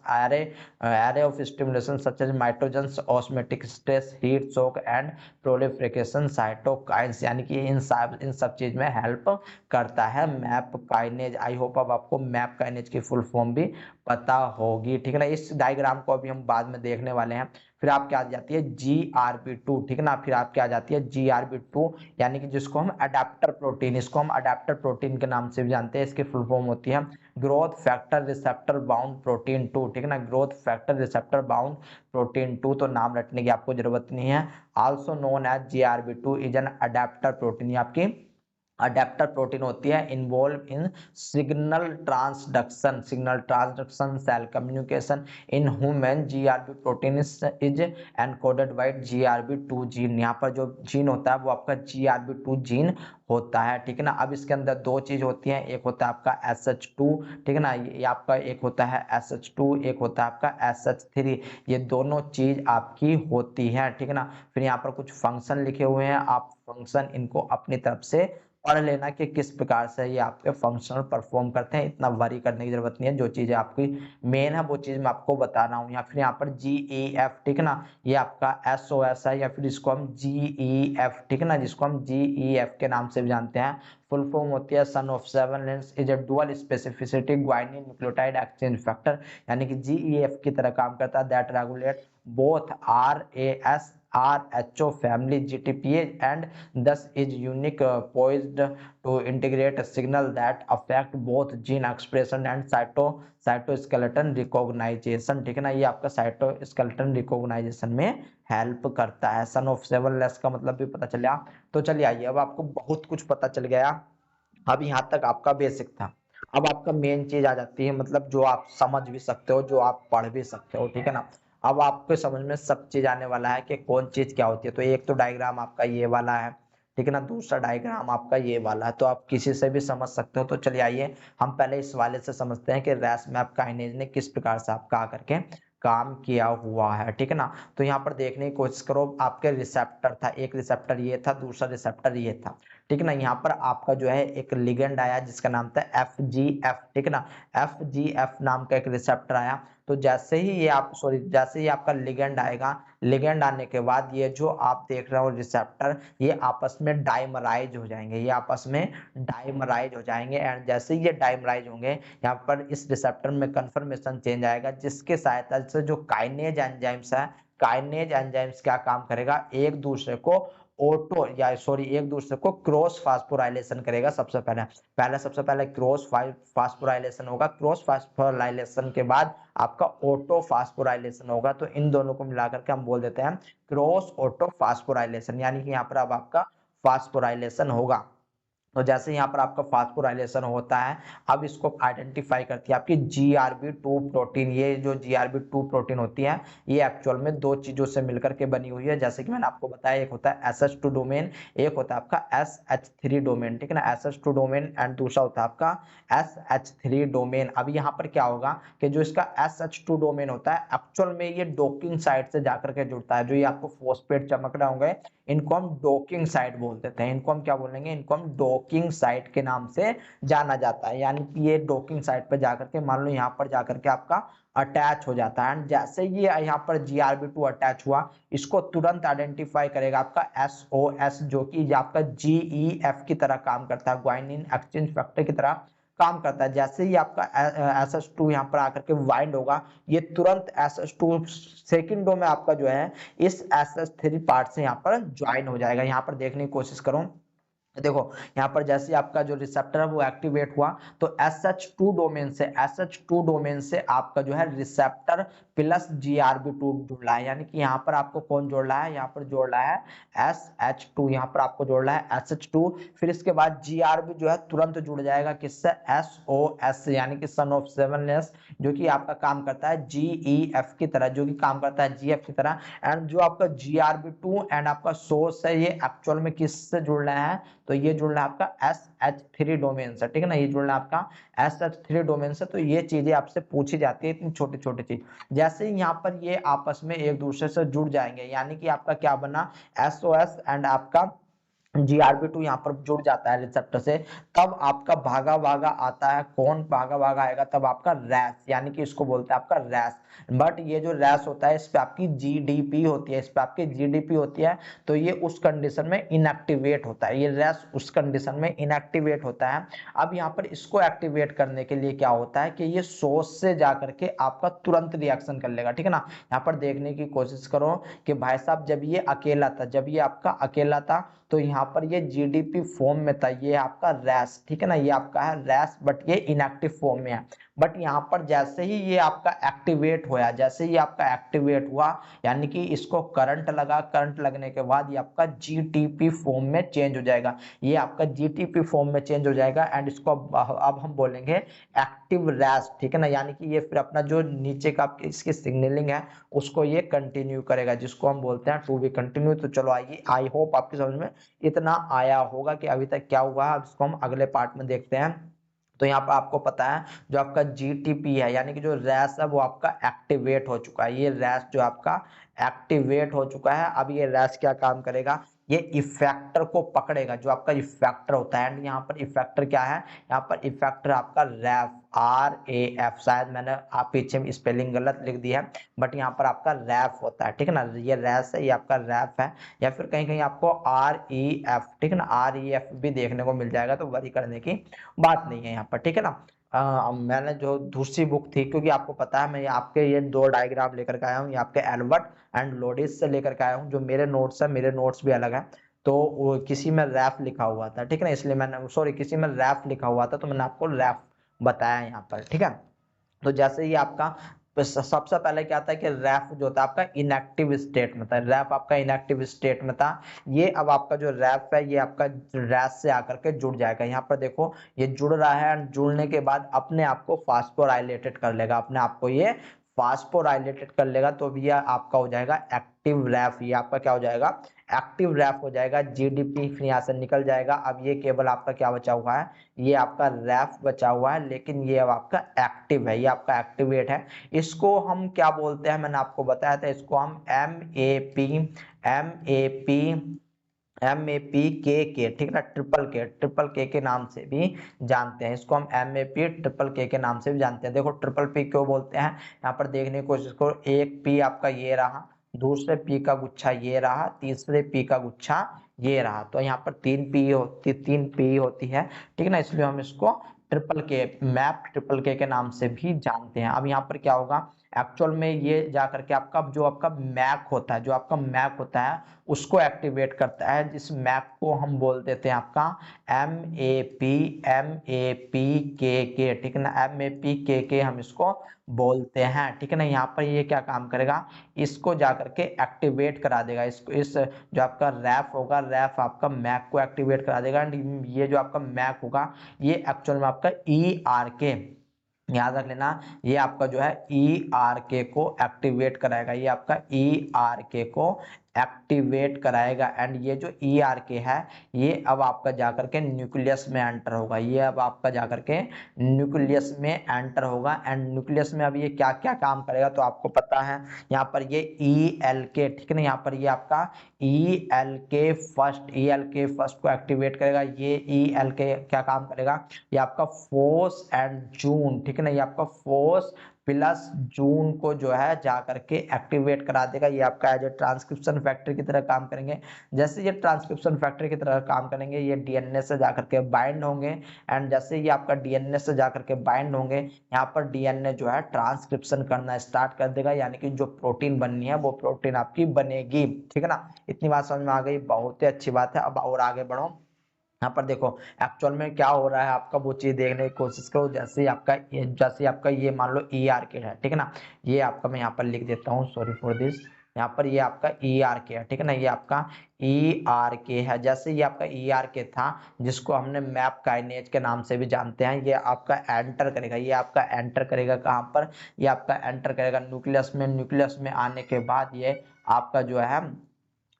array of stimulation such as mitogens, osmotic stress, heat shock and proliferation cytokines, यानी कि इन सब चीज में हेल्प करता है मैप काइनेज। आई होप अब आपको मैप काइनेज की फुल फॉर्म भी पता होगी, ठीक है ना। इस डायग्राम को अभी हम बाद में देखने वाले हैं। फिर आपके आ जाती है GRB2, ठीक है ना। फिर आपके आ जाती है GRB2 यानी कि जिसको हम अडेप्टर प्रोटीन, इसको हम अडेप्टर प्रोटीन के नाम से भी जानते हैं। इसकी फुल फॉर्म होती है growth factor receptor bound protein 2, ठीक है ना। Growth factor receptor bound protein 2, तो नाम रटने की आपको जरूरत नहीं है। Also known as GRB2 is an adaptor protein, आपकी अडेप्टर प्रोटीन होती है involve in signal transduction cell communication in human. GRB protein is encoded by GRB2 gene. यहाँ पर जो जीन होता है वो आपका GRB2 जीन होता है, ठीक है ना। अब इसके अंदर दो चीज होती है, एक होता है आपका SH2, ठीक है ना, ये आपका एक होता है SH2, एक होता है आपका SH3, ये दोनों चीज आपकी होती है, ठीक है ना। फिर यहाँ पर कुछ फंक्शन लिखे हुए हैं, आप फंक्शन इनको अपनी तरफ से पढ़ लेना कि किस प्रकार से ये आपके फंक्शनल परफॉर्म करते हैं। इतना वरी करने की जरूरत नहीं है, जो चीजें आपकी मेन है वो चीज मैं आपको बता रहा हूँ। या फिर यहाँ पर GEF, ठीक है ना, ये आपका SOS है, या फिर इसको हम GEF, ठीक है ना, जिसको हम GEF के नाम से भी जानते हैं। फुल फॉर्म होती है son of seven lens is A dual specificity guanine nucleotide exchange factor, यानी कि GEF की तरह काम करता है। That regulate both RAS RHO family GTPase and thus is unique poised to integrate a signal that affect both gene expression and cytoskeleton recognition, ठीक है ना। ये आपका cytoskeleton recognition में हेल्प करता है। सन ऑफ सेवन लेस का मतलब भी पता चला। तो चलिए आइए, अब आपको बहुत कुछ पता चल गया। अब यहाँ तक आपका बेसिक था। अब आपका मेन चीज आ जाती है, मतलब जो आप समझ भी सकते हो, जो आप पढ़ भी सकते हो, ठीक है ना। अब आपके समझ में सब चीज आने वाला है कि कौन चीज क्या होती है। तो एक तो डायग्राम आपका ये वाला है, ठीक है ना, दूसरा डायग्राम आपका ये वाला है, तो आप किसी से भी समझ सकते हो। तो चलिए आइए हम पहले इस वाले से समझते हैं कि रैस मैप काइनेज ने किस प्रकार से आपका आकर के काम किया हुआ है, ठीक है ना। तो यहाँ पर देखने की कोशिश करो, आपके रिसेप्टर था, एक रिसेप्टर ये था, दूसरा रिसेप्टर ये था, ठीक है ना। यहाँ पर आपका जो है एक लिगेंड आया जिसका नाम था FGF, ठीक है ना। FGF नाम का एक रिसेप्टर आया। तो जैसे ही ये आप जैसे ही आपका लिगेंड आएगा, लिगेंड आने के बाद ये जो आप देख रहे हो रिसेप्टर, ये आपस में डाइमराइज हो जाएंगे, ये आपस में डाइमराइज हो जाएंगे। एंड जैसे ही ये डाइमराइज होंगे, यहाँ पर इस रिसेप्टर में कन्फर्मेशन चेंज आएगा, जिसके सहायता से जो काइनेज एंजाइम्स है, काइनेज एंजाइम्स क्या काम करेगा, एक दूसरे को एक दूसरे को क्रॉस फास्फोराइलेशन करेगा। सबसे पहले क्रॉस फास्फोराइलेशन होगा, क्रॉस फास्फोराइलेशन के बाद आपका ऑटो फास्फोराइलेशन होगा। तो इन दोनों को मिलाकर के हम बोल देते हैं क्रॉस ऑटो फास्फोराइलेशन, यानी कि यहाँ पर अब आपका फास्फोराइलेशन होगा। तो जैसे यहाँ पर आपका फास्फोराइलेशन होता है, अब इसको आइडेंटिफाई करती है आपकी GRB2 प्रोटीन। ये जो GRB2 प्रोटीन होती है, ये एक्चुअल में दो चीजों से मिलकर के बनी हुई है, जैसे कि मैंने आपको बताया। एक होता है SH2 डोमेन, एक होता है आपका SH3 डोमेन, ठीक है ना। SH2 डोमेन एंड दूसरा होता है आपका SH3 डोमेन। अब यहाँ पर क्या होगा कि जो इसका SH2 डोमेन होता है, एक्चुअल में ये डॉकिंग साइट से जाकर के जुड़ता है। जो ये आपको फॉस्फेट चमक रहे होंगे, इनको हम डॉकिंग साइट बोल देते हैं। इनको हम क्या बोलेंगे, इनको हम डॉकिंग साइट के नाम से जाना जाता है। यानी कि ये डॉकिंग साइट पर जाकर के, मान लो यहाँ पर जाकर के आपका अटैच हो जाता है। एंड जैसे ये यहाँ पर GRB2 अटैच हुआ, इसको तुरंत आइडेंटिफाई करेगा आपका SOS, जो कि आपका GEF की तरह काम करता है, ग्वाइनिन एक्सचेंज फैक्टर की तरह काम करता है। जैसे ही आपका SH2 यहाँ पर आकर के वाइंड होगा, ये तुरंत SH2 सेकंडों में आपका जो है इस SH3 पार्ट से यहाँ पर ज्वाइन हो जाएगा। यहाँ पर देखने की कोशिश करो, देखो यहाँ पर जैसे आपका जो रिसेप्टर है वो एक्टिवेट हुआ, तो SH2 डोमेन से आपका जो है रिसेप्टर प्लस GRB2 जुड़ रहा है। यानी कि यहाँ पर आपको कौन जोड़ रहा है, यहाँ पर जोड़ रहा है SH2, यहाँ पर आपको जोड़ रहा है SH2। फिर इसके बाद GRB जो है तुरंत जुड़ जाएगा किससे, SOS, यानी कि सन ऑफ सेवन लेस, जो कि आपका काम करता है GEF की तरह, जो कि काम करता है GF की तरह। एंड जो आपका GRB2 एंड आपका सोर्स है, ये एक्चुअल में किससे जुड़ रहा है, तो ये जुड़ रहा है आपका SH3 डोमेन से, ठीक है ना। ये जुड़ रहा है आपका SH3 डोमेन से। तो ये चीजें आपसे पूछी जाती है, इतनी छोटी छोटी चीज। जैसे ही यहाँ पर ये आपस में एक दूसरे से जुड़ जाएंगे, यानी कि आपका क्या बना, SOS एंड आपका GRP2 यहाँ पर जुड़ जाता है रिसेप्टर से, तब आपका भागा भागा आता है। कौन भागा भागा आएगा? तब आपका रैश, यानी कि इसको बोलते हैं आपका रैश। बट ये जो रैश होता है इस पे आपकी GDP होती है, इस पे आपकी GDP होती है, तो ये उस कंडीशन में इनएक्टिवेट होता है, ये रैश उस कंडीशन में इनएक्टिवेट होता है। अब यहाँ पर इसको एक्टिवेट करने के लिए क्या होता है कि ये सोर्स से जा करके आपका तुरंत रिएक्शन कर लेगा, ठीक है ना। यहाँ पर देखने की कोशिश करो कि भाई साहब जब ये अकेला था, जब ये आपका अकेला था, तो यहाँ पर ये GDP फॉर्म में था, ये आपका रैश, ठीक है ना, ये आपका है रैश, बट ये इनएक्टिव फॉर्म में है। बट यहाँ पर जैसे ही ये आपका एक्टिवेट होया, जैसे ही आपका एक्टिवेट हुआ, यानी कि इसको करंट लगा, करंट लगने के बाद ये आपका GTP फॉर्म में चेंज हो जाएगा, ये आपका GTP फॉर्म में चेंज हो जाएगा। एंड इसको अब हम बोलेंगे एक्टिव रैश, ठीक है ना, यानी कि ये फिर अपना जो नीचे का इसकी सिग्नलिंग है उसको ये कंटिन्यू करेगा, जिसको हम बोलते हैं टू बी कंटिन्यू। तो चलो आइए, आई होप आपकी समझ में इतना आया होगा कि अभी तक क्या हुआ है। अब इसको हम अगले पार्ट में देखते हैं। तो यहाँ पर आपको पता है जो आपका GTP है, यानी कि जो रैश है वो आपका एक्टिवेट हो चुका है, ये रैश जो आपका एक्टिवेट हो चुका है। अब ये रैश क्या काम करेगा? ये इफेक्टर को पकड़ेगा, जो आपका इफेक्टर होता है। एंड यहाँ पर इफेक्टर क्या है? यहाँ पर इफेक्टर आपका रैफ, RAF, शायद मैंने आप पीछे में स्पेलिंग गलत लिख दी है, बट यहाँ पर आपका रैफ होता है, ठीक है ना, ये रैश है, ये आपका रैफ है, या फिर कहीं कहीं आपको REF, ठीक है ना, REF भी देखने को मिल जाएगा, तो वरी करने की बात नहीं है यहाँ पर, ठीक है ना। मैंने जो दूसरी बुक थी, क्योंकि आपको पता है मैं आपके ये दो डायग्राम लेकर के आया हूँ, ये आपके एल्बर्ट एंड लोडिस से लेकर के आया हूँ। जो मेरे नोट्स है, मेरे नोट्स भी अलग है, तो वो किसी में रैफ लिखा हुआ था, ठीक है ना, इसलिए मैंने, सॉरी, किसी में रैफ लिखा हुआ था, तो मैंने आपको रैफ बताया यहाँ पर, ठीक है। तो जैसे ही आपका सबसे पहले क्या था कि रैफ जो था आपका इनएक्टिव स्टेट में था, रैफ आपका इनएक्टिव स्टेट में था। ये अब आपका जो रैफ है ये आपका रैश से आकर के जुड़ जाएगा। यहाँ पर देखो ये जुड़ रहा है, एंड जुड़ने के बाद अपने आप को फास्फोराइलेटेड कर लेगा, अपने आप को ये फास्फोराइलेटेड कर लेगा, तो भी आपका हो जाएगा एक्टिव रैफ। ये आपका क्या हो जाएगा? एक्टिव रैफ हो जाएगा। GDP फिर यहाँ से निकल जाएगा। अब ये केवल आपका क्या बचा हुआ है? ये आपका रैफ बचा हुआ है, लेकिन ये अब आपका एक्टिव है, ये आपका एक्टिवेट है। इसको हम क्या बोलते हैं? मैंने आपको बताया था, इसको हम MAP ठीक है ना, ट्रिपल के नाम से भी जानते हैं। इसको हम MAP ट्रिपल के नाम से भी जानते हैं। देखो ट्रिपल P क्यों बोलते हैं, यहाँ पर देखने की कोशिश करो। एक P आपका ये रहा, दूसरे P का गुच्छा ये रहा, तीसरे P का गुच्छा ये रहा, तो यहाँ पर तीन P होती है, ठीक है ना, इसलिए हम इसको मैप ट्रिपल के नाम से भी जानते हैं। अब यहाँ पर क्या होगा? एक्चुअल में ये जाकर के आपका जो आपका मैक होता है, जो आपका मैक होता है उसको एक्टिवेट करता है, जिस मैक को हम बोल देते हैं आपका MAP ठीक है ना, MAP हम इसको बोलते हैं, ठीक है ना। यहाँ पर ये क्या काम करेगा? इसको जाकर के एक्टिवेट करा देगा, इसको, इस जो आपका रैफ होगा, रैफ आपका मैक को एक्टिवेट करा देगा। एंड ये जो आपका मैक होगा ये एक्चुअल में आपका ERK, याद रख लेना, ये आपका जो है ERK को एक्टिवेट कराएगा, ये आपका ERK को एक्टिवेट कराएगा। एंड ये जो ERK है ये अब आपका जाकर के न्यूक्लियस में एंटर होगा, ये अब आपका जाकर के न्यूक्लियस में एंटर होगा। एंड न्यूक्लियस में अब ये क्या क्या काम करेगा तो आपको पता है, यहाँ पर ये ELK, ठीक है ना, यहाँ पर ये आपका ELK फर्स्ट को एक्टिवेट करेगा। ये ELK क्या काम करेगा? ये आपका फोर्स एंड जून, ठीक है ना, ये आपका फोर्स प्लस जून को जो है जाकर के एक्टिवेट करा देगा। ये आपका एज ए ट्रांसक्रिप्शन फैक्टर की तरह काम करेंगे। जैसे ये ट्रांसक्रिप्शन फैक्टर की तरह काम करेंगे, ये DNA से जाकर के बाइंड होंगे। एंड जैसे ये आपका DNA से जाकर के बाइंड होंगे, यहाँ पर DNA जो है ट्रांसक्रिप्शन करना स्टार्ट कर देगा, यानी कि जो प्रोटीन बननी है वो प्रोटीन आपकी बनेगी, ठीक है ना। इतनी बात समझ में आ गई? बहुत ही अच्छी बात है। अब और आगे बढ़ो। यहाँ पर देखो एक्चुअल में क्या हो रहा है आपका, वो चीज देखने की कोशिश करो। जैसे आपका ये मान लो ERK है, ठीक है ना, ये आपका मैं यहाँ पर लिख देता हूँ, सॉरी फॉर दिस। यहाँ पर ये आपका ERK है, ठीक है ना, ये आपका ERK है। जैसे ये आपका ERK था, जिसको हमने मैप काइनेज के नाम से भी जानते हैं, ये आपका एंटर करेगा, ये आपका एंटर करेगा कहाँ पर? ये आपका एंटर करेगा न्यूक्लियस में। न्यूक्लियस में आने के बाद ये आपका जो है,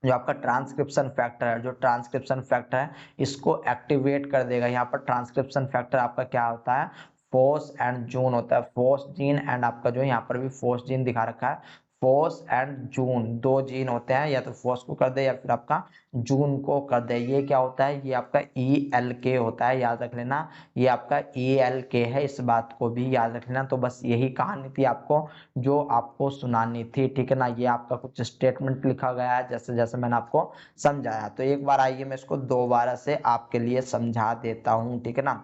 जो आपका ट्रांसक्रिप्शन फैक्टर है, जो ट्रांसक्रिप्शन फैक्टर है इसको एक्टिवेट कर देगा। यहाँ पर ट्रांसक्रिप्शन फैक्टर आपका क्या होता है? फोर्स एंड जून होता है, फोर्स जीन। एंड आपका जो यहाँ पर भी फोर्स जीन दिखा रखा है, फोस एंड जून, दो जीन होते हैं, या तो फोस को कर दे या फिर आपका जून को कर दे। ये क्या होता है, ये आपका ELK होता है, याद रख लेना, ये आपका ELK है, इस बात को भी याद रख लेना। तो बस यही कहानी थी आपको जो आपको सुनानी थी, ठीक है ना। ये आपका कुछ स्टेटमेंट लिखा गया है जैसे जैसे मैंने आपको समझाया। तो एक बार आइए मैं इसको दोबारा से आपके लिए समझा देता हूँ, ठीक है ना।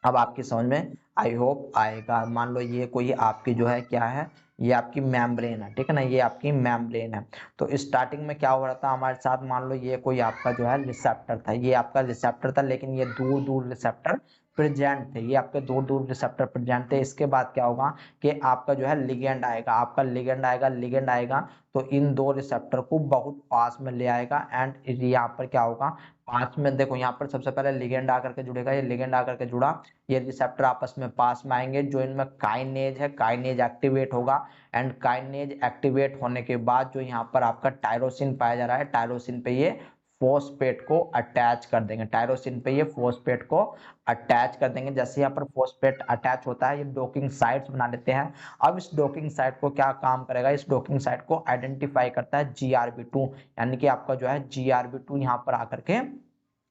अब आपकी समझ में आई होप आएगा। मान लो ये कोई आपकी जो है क्या है, ये आपकी मेम्ब्रेन है, ठीक है ना, ये आपकी मेम्ब्रेन है। तो स्टार्टिंग में क्या हो रहा था हमारे साथ, मान लो ये कोई आपका जो है रिसेप्टर था, ये आपका रिसेप्टर था, लेकिन ये दूर दूर रिसेप्टर प्रेजेंट थे, ये आपके दूर दूर रिसेप्टर प्रेजेंट थे। इसके बाद क्या होगा कि आपका जो है लिगेंड आएगा, आपका लिगेंड आएगा, लिगेंड आएगा तो इन दो रिसेप्टर को बहुत पास में ले आएगा। एंड यहाँ पर क्या होगा, पास में देखो, यहाँ पर सबसे पहले लिगेंड आकर के जुड़ेगा, ये लिगेंड आकर के जुड़ा, ये रिसेप्टर आपस में पास में आएंगे, जो इनमें काइनेज है, काइनेज एक्टिवेट होगा। एंड काइनेज एक्टिवेट होने के बाद जो यहाँ पर आपका टायरोसिन पाया जा रहा है, टायरोसिन पे ये फोस्फेट को अटैच कर देंगे, टायरोसिन पे ये फोस्फेट को अटैच कर देंगे। जैसे यहाँ पर फोस्फेट अटैच होता है, ये डॉकिंग साइट्स बना लेते हैं। अब इस डॉकिंग साइट को क्या काम करेगा, इस डॉकिंग साइट को आइडेंटिफाई करता है GRB2, यानी कि आपका जो है GRB2 यहाँ पर आकर के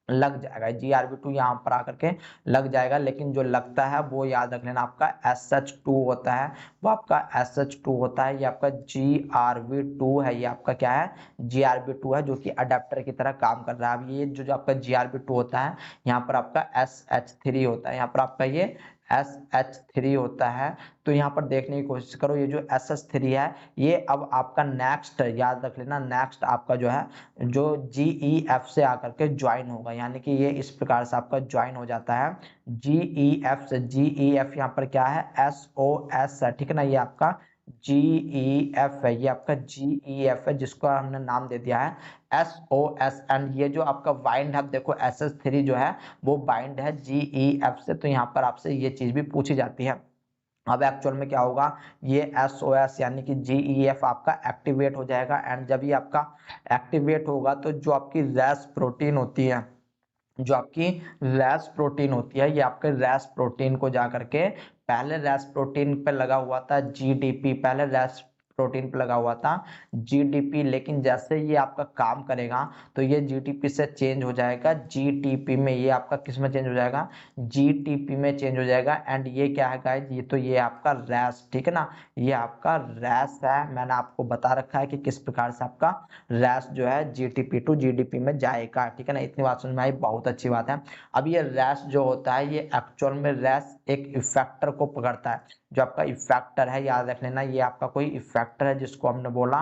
लग जाएगा, GRB2 यहाँ पर आकर के लग जाएगा। लेकिन जो लगता है वो याद रख लेना आपका SH2 होता है, वो आपका SH2 होता है, ये आपका GRB2 है, ये आपका क्या है, GRB2 है, जो कि अडेप्टर की तरह काम कर रहा है। अब ये जो आपका GRB2 होता है, यहाँ पर आपका SH3 होता है, यहाँ पर आपका ये SH3 होता है। तो यहाँ पर देखने की कोशिश करो, ये जो SH3 है, ये अब आपका नेक्स्ट, याद रख लेना, नेक्स्ट आपका जो है जो GEF से आकर के ज्वाइन होगा, यानी कि ये इस प्रकार से आपका ज्वाइन हो जाता है GEF से। GEF यहाँ पर क्या है, SOS है, ठीक है ना, ये आपका GEF है, ये आपका GEF है, जिसको हमने नाम दे दिया है SOS। एंड ये जो आपका बाइंड है, देखो SH3 जो है वो बाइंड है GEF से, तो यहाँ पर आपसे ये चीज भी पूछी जाती है। अब एक्चुअल में क्या होगा, ये SOS यानी कि GEF आपका एक्टिवेट हो जाएगा। एंड जब ये आपका एक्टिवेट होगा तो जो आपकी रैस प्रोटीन होती है, जो आपकी रैस प्रोटीन होती है, ये आपके रैस प्रोटीन को जा करके, पहले रैस प्रोटीन पे लगा हुआ था GDP, पहले रैस प्रोटीन पे लगा हुआ था GDP, लेकिन जैसे ये आपका काम करेगा तो ये GDP से चेंज हो जाएगा GTP में, ये आपका किस में चेंज हो जाएगा, GTP में चेंज हो जाएगा। एंड ये क्या है गाइस, ये तो ये आपका रैस, ठीक है ना, ये आपका रैस है। मैंने आपको बता रखा है कि किस प्रकार से आपका रैस जो है GTP टू GDP में जाएगा, ठीक है ना, इतनी बात समझ में आई, बहुत अच्छी बात है। अब ये रैस जो होता है, ये एक्चुअल में रैस एक इफेक्टर को पकड़ता है, जो आपका इफेक्टर है, याद रख लेना, ये आपका कोई इफेक्टर है जिसको हमने बोला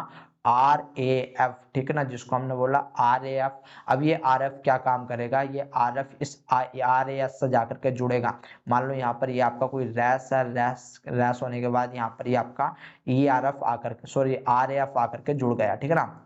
RAF, ठीक है ना, जिसको हमने बोला RAF। अब ये RF क्या काम करेगा, ये RF इस RAS से जाकर के जुड़ेगा। मान लो यहाँ पर ये आपका कोई रैस है, रैस होने के बाद यहाँ पर ये आपका ERF आकर के, सॉरी RAF आकर के जुड़ गया, ठीक है ना,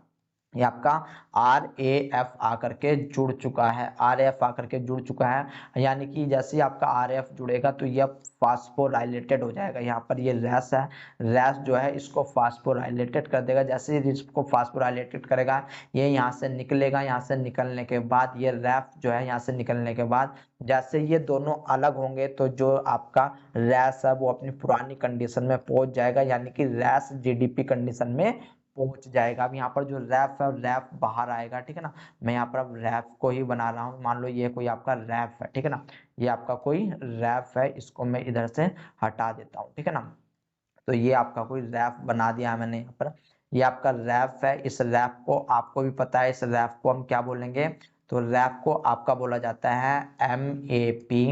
ये आपका RAF आकर के जुड़ चुका है, RAF आकर के जुड़ चुका है। यानी कि जैसे ही आपका RAF जुड़ेगा तो यह फास्फोराइलेटेड हो जाएगा। यहाँ पर ये रैस है, रैस जो है इसको फास्फोराइलेटेड कर देगा। जैसे ही इसको फास्फोराइलेटेड करेगा, ये यहाँ से निकलेगा, यहाँ से निकलने के बाद ये रैफ जो है, यहाँ से निकलने के बाद जैसे ये दोनों अलग होंगे तो जो आपका रैस है वो अपनी पुरानी कंडीशन में पहुंच जाएगा, यानी कि रैस GDP कंडीशन में पहुंच जाएगा। अब यहाँ पर जो रैफ है, रैफ बाहर आएगा, ठीक है ना, मैं यहाँ पर अब रैफ को ही बना रहा हूँ। मान लो ये कोई आपका रैफ है, ठीक है ना, ये आपका कोई रैफ है, इसको मैं इधर से हटा देता हूँ, ठीक है ना। तो ये आपका कोई रैफ बना दिया मैंने यहाँ पर, ये आपका रैफ है। इस रैफ को आपको भी पता है, इस रैफ को हम क्या बोलेंगे, तो रैफ को आपका बोला जाता है MAP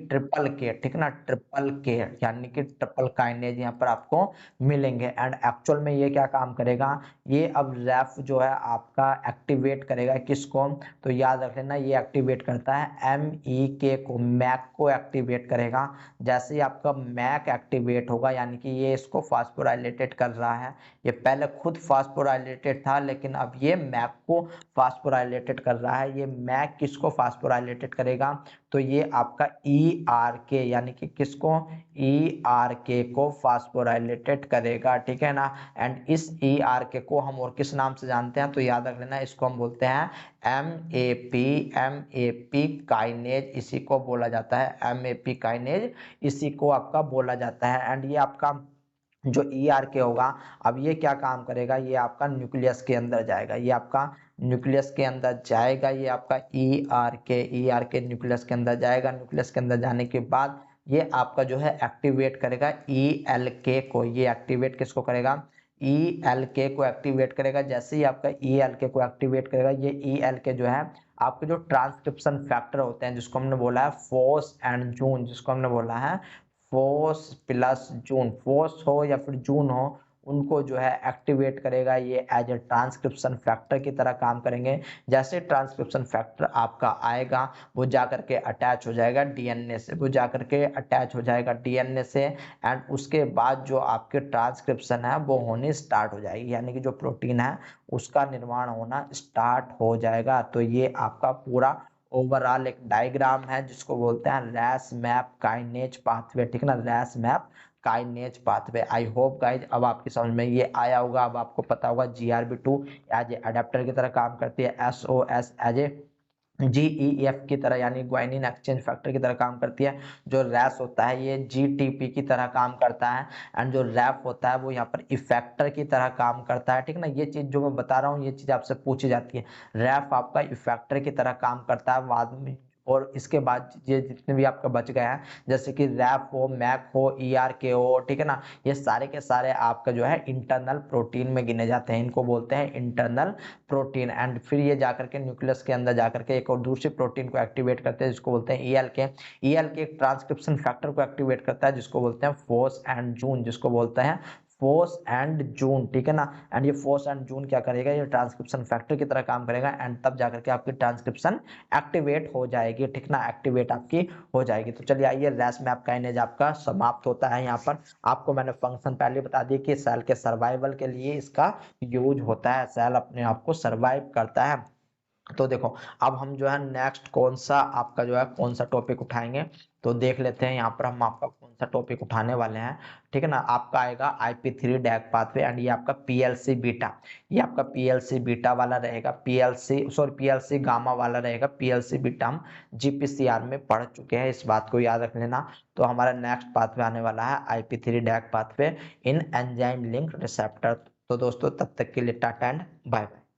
ट्रिपल के, ठीक है ना, ट्रिपल के, यानी कि ट्रिपल काइनेज यहाँ पर आपको मिलेंगे। एंड एक्चुअल में ये क्या काम करेगा, ये अब रैफ जो है आपका एक्टिवेट करेगा किसको, तो याद रख लेना, ये एक्टिवेट करता है MEK को, मैक को एक्टिवेट करेगा। जैसे ही आपका मैक एक्टिवेट होगा, यानी कि ये इसको फास्फोराइलेटेड कर रहा है, ये पहले खुद फास्फोराइलेटेड था लेकिन अब ये मैक को फास्फोराइलेटेड कर रहा है। ये मैक किसको फास्फोराइलेटेड करेगा, तो ये आपका ERK, यानी कि किसको, ERK को फास्फोराइलेटेड करेगा, ठीक है ना। एंड इस ERK को हम और किस नाम से जानते हैं, तो याद रख लेना, इसको हम बोलते हैं MAP काइनेज, इसी को बोला जाता है MAP काइनेज, इसी को आपका बोला जाता है। एंड ये आपका जो ERK होगा, अब ये क्या काम करेगा, ये आपका न्यूक्लियस के अंदर जाएगा, ये आपका न्यूक्लियस के अंदर जाएगा, ये आपका ERK न्यूक्लियस के अंदर जाएगा। न्यूक्लियस के अंदर जाने के बाद ये आपका जो है एक्टिवेट करेगा ELK को। ये एक्टिवेट किसको करेगा, ELK को एक्टिवेट करेगा। जैसे ही आपका ELK को एक्टिवेट करेगा, ये ELK जो है आपके जो ट्रांसक्रिप्शन फैक्टर होते हैं, जिसको हमने बोला है फोस एंड जून, जिसको हमने बोला है फोस प्लस जून, फोस हो या फिर जून हो, उनको जो है एक्टिवेट करेगा। ये एज ए ट्रांसक्रिप्शन फैक्टर की तरह काम करेंगे। जैसे ट्रांसक्रिप्शन फैक्टर आपका आएगा, वो जा करके अटैच हो जाएगा DNA से, वो जा करके अटैच हो जाएगा DNA से, एंड उसके बाद जो आपके ट्रांसक्रिप्शन है वो होनी स्टार्ट हो जाएगी, यानी कि जो प्रोटीन है उसका निर्माण होना स्टार्ट हो जाएगा। तो ये आपका पूरा ओवरऑल एक डायग्राम है जिसको बोलते हैं रैस मैप काइनेज पाथवे, ठीक है ना, ras map kinase pathway. I hope guys अब आपकी समझ में ये आया होगा। अब आपको पता होगा GRB2 एज ए अडेप्टर की तरह काम करती है, SOS एज ए GEF की तरह यानी ग्वाइनिन एक्सचेंज फैक्टर की तरह काम करती है। जो रैस होता है ये GTP की तरह काम करता है, एंड जो रैप होता है वो यहाँ पर इफेक्टर की तरह काम करता है, ठीक है ना। ये चीज जो मैं बता रहा हूँ ये चीज आपसे पूछी जाती है। रैप आपका इफेक्टर की तरह काम करता है बाद में, और इसके बाद ये जितने भी आपका बच गए हैं, जैसे कि रैप हो, मैक हो, ERK हो, ठीक है ना, ये सारे के सारे आपका जो है इंटरनल प्रोटीन में गिने जाते हैं। इनको बोलते हैं इंटरनल प्रोटीन। एंड फिर ये जाकर के न्यूक्लियस के अंदर जाकर के एक और दूसरी प्रोटीन को एक्टिवेट करते हैं, जिसको बोलते हैं ELK। ELK एक ट्रांसक्रिप्शन फैक्टर को एक्टिवेट करता है, जिसको बोलते हैं फोस एंड जून, जिसको बोलते हैं फोस एंड जून, ठीक है ना। एंड ये फोस एंड जून क्या करेगा, ये ट्रांसक्रिप्शन फैक्टर की तरह काम करेगा, एंड तब जाकर के आपकी ट्रांसक्रिप्शन एक्टिवेट हो जाएगी, ठीक ना, एक्टिवेट आपकी हो जाएगी। तो चलिए आइए, रैस मैप काइनेज आपका समाप्त होता है। यहाँ पर आपको मैंने फंक्शन पहले बता दिया कि सेल के सर्वाइवल के लिए इसका यूज होता है, सेल अपने आप को सर्वाइव करता है। तो देखो, अब हम जो है नेक्स्ट कौन सा आपका जो है कौन सा टॉपिक उठाएंगे, तो देख लेते हैं यहाँ पर हम आपका कौन सा टॉपिक उठाने वाले हैं, ठीक है ना। आपका आएगा IP3 डैक पाथवे, एंड ये आपका PLC बीटा, ये आपका PLC बीटा वाला रहेगा, PLC गामा वाला रहेगा। PLC बीटा हम GPCR में पढ़ चुके हैं, इस बात को याद रख लेना। तो हमारा नेक्स्ट पाथवे आने वाला है IP3 DAG pathway in enzyme link receptor. तो दोस्तों तब तक के लिए टाटा एंड बाय बाय।